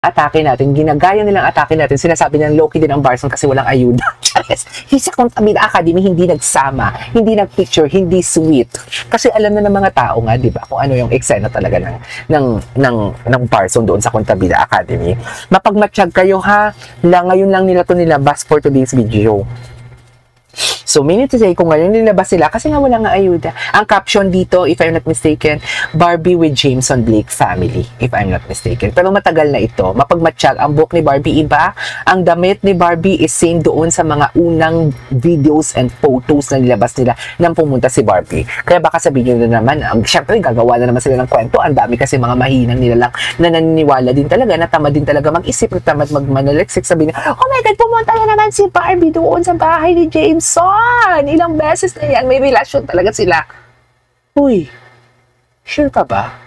atake natin, ginagaya nilang atake natin, sinasabi nilang low-key din ang Barson kasi walang ayuda. Sa Contabida Academy, hindi nagsama, hindi nagpicture, hindi sweet. Kasi alam na ng mga tao nga, di ba, kung ano yung eksena talaga ng Barson doon sa Contabida Academy. Mapagmatsyag kayo ha, ngayon lang nila to nilabas for today's video. So, meaning to say, kung ngayon nilabas sila, kasi nga wala nga ayuda. Ang caption dito, if I'm not mistaken, Barbie with Jameson Blake family, if I'm not mistaken. Pero matagal na ito. Mapagmatsyag, ang book ni Barbie iba, ang damit ni Barbie is same doon sa mga unang videos and photos na nilabas nila nang pumunta si Barbie. Kaya baka sabihin nyo na naman, syempre gagawa na naman sila ng kwento. Ang dami kasi mga mahinang nila lang na naniniwala din talaga, na tamad din talaga mag-isip, na tamad magmanaliksik, sabihin na, oh my God, pumunta na naman si Barbie doon sa bahay ni Jameson. Ilang beses na yan, may relasyon talaga sila. Uy, sure ka ba?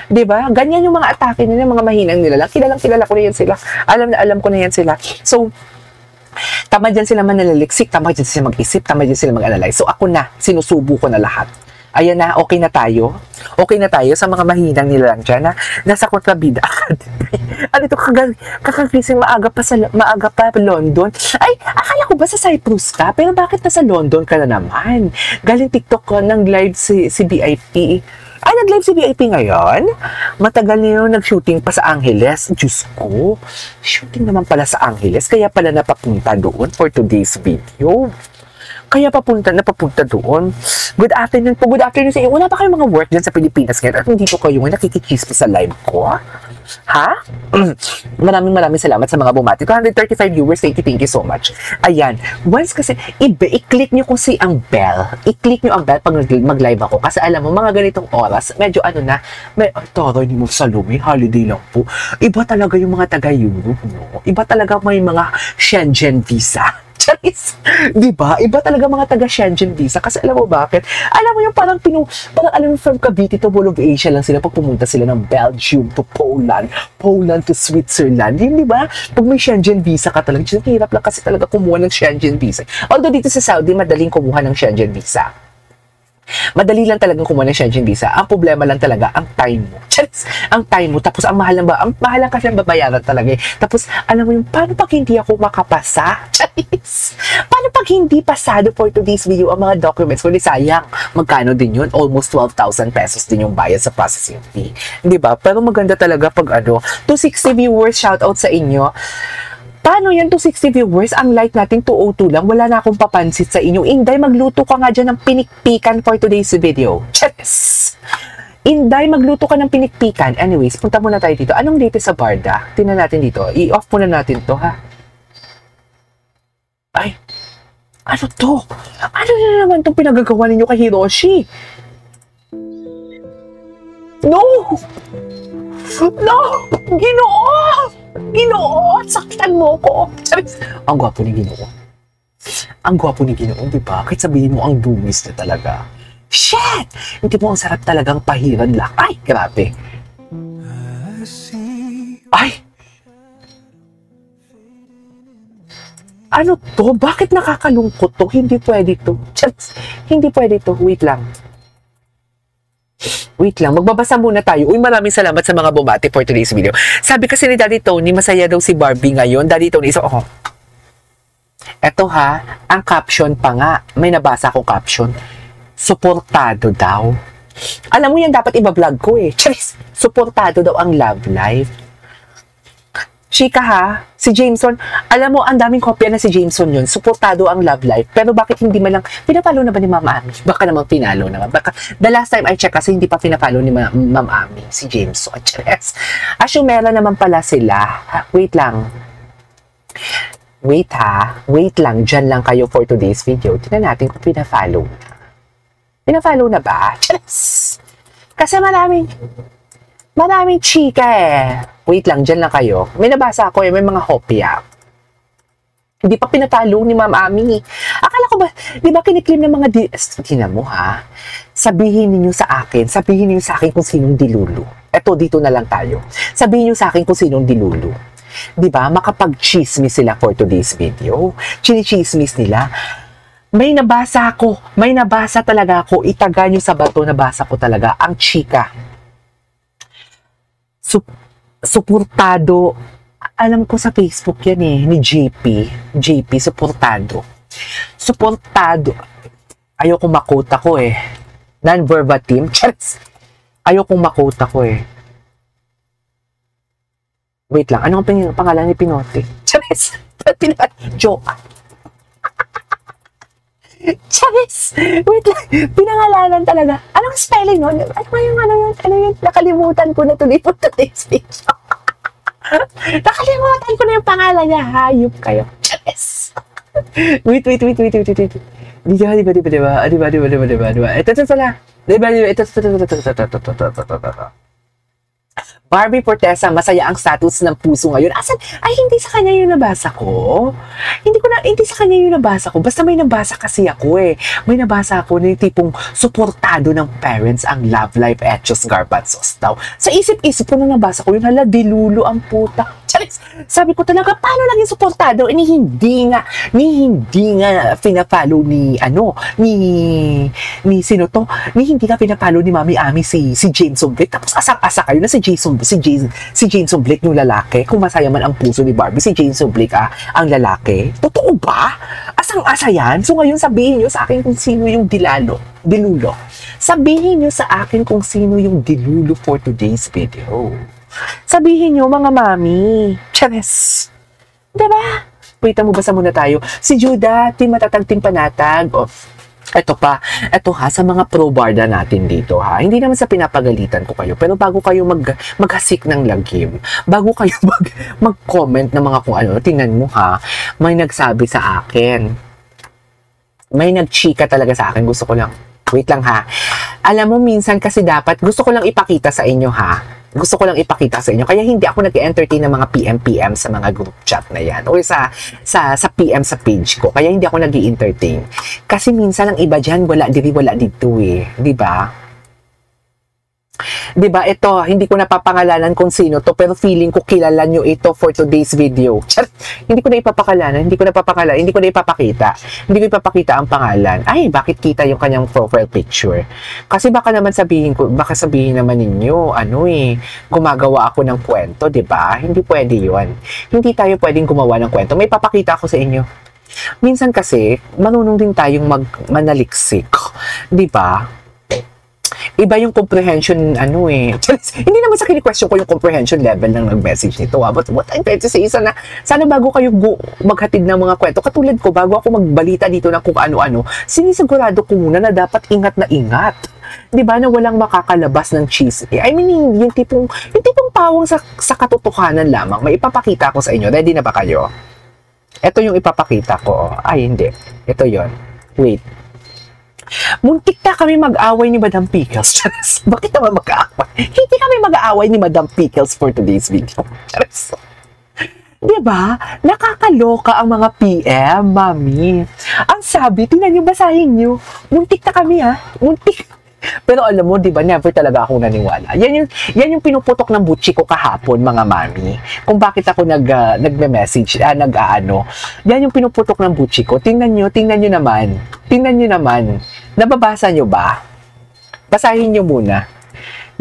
Diba? Ganyan yung mga atake nila, mga mahinang nila lang. Kilala ko na yan sila. Alam ko na yan sila. So, tamad dyan sila manalaliksik, tamad dyan sila mag-isip, tamad dyan sila mag-analyze. So, ako na, sinusubo ko na lahat. Ayan na, okay na tayo. Okay na tayo sa mga mahinang nila lang dyan, na nasa Contabida Academy. Ano ito, kakagising maaga pa London. Ay, akala ko ba sa Cyprus ka? Pero bakit nasa London ka na naman? Galing TikTok ko ng live si BIP. Ay, nag-live si BIP ngayon? Matagal niyo nag-shooting pa sa Angeles. Diyos ko, shooting naman pala sa Angeles. Kaya pala napapunta doon for today's video. Kaya napapunta doon. Good afternoon po. Good afternoon sa inyo. Wala ba kayong mga work dyan sa Pilipinas ngayon? At hindi po kayo nakikichismis sa live ko? Ha? Maraming salamat sa mga bumati. 235 viewers. Thank you so much. Ayan. Once kasi, i-click nyo kung ang bell. I-click nyo ang bell pag mag-live ako. Kasi alam mo, mga ganitong oras, medyo toro ni mo Salome, holiday lang po. Iba talaga yung mga taga-Europe, no? Iba talaga may mga Schengen visa. Diba? Iba talaga mga taga-Schengen visa. Kasi alam mo bakit? Alam mo yung parang alam mo from Cavite to Wall of Asia lang sila pag pumunta sila ng Belgium to Poland to Switzerland. Yun, diba? Pag may Schengen visa ka talaga, hirap lang kasi talaga kumuha ng Schengen visa. Although dito sa Saudi, madaling kumuha ng Schengen visa. Madali lang talagang kumuha ng Schengen visa. Ang problema lang talaga, ang time mo. Ang time mo. Tapos, ang mahal lang kasi ang babayaran talaga eh. Tapos, alam mo yung, paano pag hindi ako makapasa? Paano pag hindi pasado for today's video ang mga documents ko? Sayang. Magkano din yun? Almost 12,000 pesos din yung bayad sa processing fee. Diba? Pero maganda talaga pag 260 viewers, shoutout sa inyo. Paano yan 260 viewers? Ang like natin 202 lang. Wala na akong papansit sa inyo. Inday, magluto ka nga dyan ng pinikpikan for today's video. Yes! Inday, magluto ka ng pinikpikan. Anyways, punta muna tayo dito. Anong date sa Barda? Tingnan natin dito. I-off muna natin to, ha? Ay! Ano to? Ano na naman itong pinagagawa ninyo kay Hiroshi? No! No! Ginoo! Ginoo! Saktan mo ko! Ang gwapo ni Ginoo. Ang gwapo ni Ginoo, di ba? Kahit sabihin mo ang dumis na talaga. Shit! Hindi mo ang sarap talagang pahiran lang. Ay, grabe. Ay! Ano to? Bakit nakakalungkot to? Hindi pwede to. Hindi pwede to. Wait lang. Wait lang, magbabasa muna tayo. Uy, maraming salamat sa mga bumati for today's video. Sabi kasi ni Daddy Tony, masaya daw si Barbie ngayon. Daddy Tony, eto ha, ang caption pa nga. May nabasa akong caption. Suportado daw. Alam mo yan, dapat iba-vlog ko eh. Suportado daw ang love life. Chika ha, si Jameson, alam mo, ang daming kopya na si Jameson yun. Suportado ang love life. Pero bakit hindi man lang, pinapalo na ba ni Mama Ami? Baka naman pinalo naman. Baka, the last time I check kasi hindi pa pinapalo ni Mama Ami, si Jameson. Meron naman pala sila. Wait lang. Wait ha. Wait lang. Diyan lang kayo for today's video. Tingnan natin kung pinapalo na. Pinapalo na ba? Kasi maraming chika eh. Wait lang, dyan lang kayo. May nabasa ako eh, may mga hopya. Hindi pa pinatalo ni Ma'am Ami. Akala ko ba, di ba kiniklaim ng mga tingnan mo ha? Sabihin niyo sa akin kung sinong dilulu. Eto, dito na lang tayo. Sabihin niyo sa akin kung sinong dilulu. Di ba? Makapag-chismis sila for today's video. Chini-chismis nila. May nabasa talaga ako. Itaga niyo sa bato, nabasa ko talaga. Ang chika. suportado. Alam ko sa Facebook yan eh, ni JP, suportado. Suportado. Ayokong makota ko eh. Non-verbatim. Charis! Ayokong makota ko eh. Wait lang, ano ang pangalan ni Pinote? Charis! Joke. Charis! Wait lang, pinangalanan talaga. Anong spelling nun? Ano yun? Nakalimutan ko na tuloy po today's video. Nakalimutan ko na yung pangalan niya. Hayop kayo. Charis! Wait. Di ba? Ito. Barbie Fortesa, masaya ang status ng puso ngayon. Asan? Ay, hindi sa kanya yung nabasa ko. Hindi sa kanya yung nabasa ko. Basta may nabasa kasi ako eh. May nabasa ako na yung tipong suportado ng parents ang love life etchos garbanzos daw. Sa isip-isip ko na nabasa ko yun, hala, dilulo ang puta. Charis! Sabi ko talaga, paano naging suportado? Ni hindi nga pinapalo ni sino to? Ni hindi nga pinapalo ni Mami Ami si Jameson Blake. Tapos asang-asa kayo na si Jameson Blake yung lalaki. Kung masaya man ang puso ni Barbie, si Jameson Blake ang lalaki. Totoo ba? Asang-asa yan? So ngayon sabihin nyo sa akin kung sino yung dilulo. Sabihin nyo sa akin kung sino yung dilulo for today's video. Sabihin nyo, mga mami. Charis. Diba? Pwita mo basa muna tayo. Si Judah, Team Matatag, Team Panatag. Ito sa mga pro-barda natin dito ha. Hindi naman sa pinapagalitan ko kayo, pero bago kayo maghasik ng lagim, bago kayo mag-comment ng mga kung ano, tingnan mo ha, may nagsabi sa akin. May nagchika talaga sa akin. Gusto ko lang, wait lang ha. Alam mo, minsan kasi dapat, gusto ko lang ipakita sa inyo ha. Kaya hindi ako nag-entertain ng mga PM sa mga group chat na yan. O sa PM sa page ko. Kaya hindi ako nag-entertain. Kasi minsan ang iba dyan, wala dito eh. Diba? Ito, hindi ko napapangalanan kung sino to, pero feeling ko kilala nyo ito for today's video. Hindi ko na ipapakalanan, hindi ko na ipapakita. Hindi ko ipapakita ang pangalan. Ay, bakit kita yung kanyang profile picture? Kasi baka sabihin naman ninyo, gumagawa ako ng kwento, diba? Hindi pwede yun. Hindi tayo pwedeng gumawa ng kwento. May papakita ako sa inyo. Minsan kasi, marunong din tayong manaliksik. Diba? Iba yung comprehension, Hindi naman sa kini-question ko yung comprehension level ng nag-message nito, But what I'm trying to say is sana bago kayo maghatid ng mga kwento, katulad ko, bago ako magbalita dito ng kung ano-ano, sinisigurado ko muna na dapat ingat na ingat. Diba? Na walang makakalabas ng cheese. I mean, yung tipong pawang sa katotohanan lamang. May ipapakita ko sa inyo. Ready na ba kayo? Ito yung ipapakita ko. Ay, hindi. Ito yon. Wait. Muntik na kami mag-away ni Madam Pickles. Bakit naman mag-aaway? Hindi kami mag-aaway ni Madam Pickles for today's video. Diba? Nakakaloka ang mga PM, mami. Ang sabi, tingnan nyo, basahin nyo. Muntik na kami muntik. Pero alam mo, di ba, never talaga akong naniwala. Yan yung pinuputok ng butchi ko kahapon, mga mami. Kung bakit ako nagme-message, Yan yung pinuputok ng butchi ko. Tingnan nyo naman. Nababasa nyo ba? Basahin nyo muna.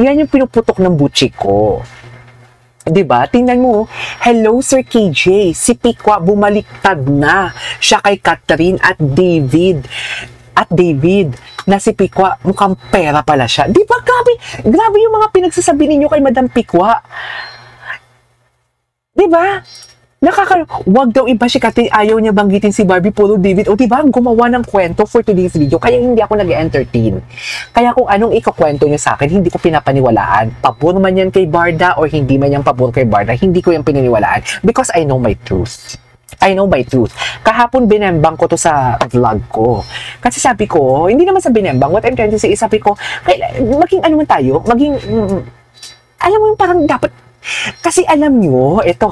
Yan yung pinuputok ng butchi ko. Diba? Tingnan mo, hello Sir KJ, si Pikwa bumaliktad na. Siya kay Catherine at David, na si Pikwa, mukhang pera pala siya. Di ba? Grabe yung mga pinagsasabi ninyo kay Madam Pikwa. Di ba? Wag daw iba si Catherine, ayaw niya banggitin si Barbie, puro David. O di ba? Gumawa ng kwento for today's video. Kaya hindi ako nag-entertain. Kaya kung anong ikakwento niyo sa akin, hindi ko pinapaniwalaan. Pabor man yan kay Barda or hindi man yan pabor kay Barda, hindi ko yan pinaniwalaan. Because I know my truth. Kahapon binembang ko to sa vlog ko. Kasi sabi ko, hindi naman sa binembang, what I'm trying to say is, sabi ko, maging ano man tayo, alam mo yung parang dapat, kasi alam nyo, ito